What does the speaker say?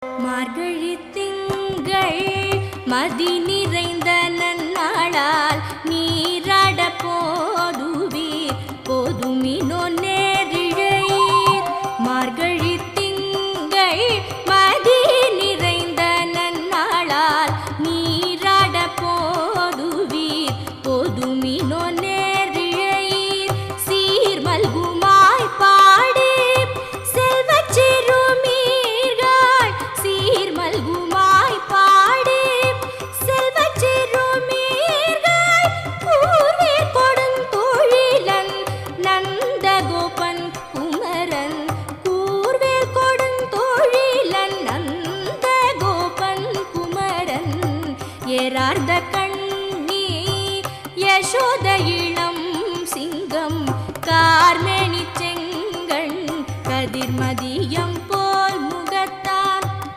மார்கழி திங்கள் மதி நிறைந்த நன்னாளால் நீராட போதுவீர் போதுமினோ நேரிழையீர். மார்கழி திங்கள் மதி நிறைந்த நன்னாளால் நீராட போதுவீர் போதுமினோ நேரிழையீர். சீர் மல்குமாய் பாடி செல்வச் சிறுமீர்கள் சீர் மல்குமாய் பாடி செல்வச் சிறுமீர்கள் கூர்வேற் கொடுந்தொழிலன் நந்தகோபன் குமரன் கூர்வேற் கொடுந்தொழிலன் நந்தகோபன் குமரன் ஏறார்ந்த கண்ணி யசோதையில்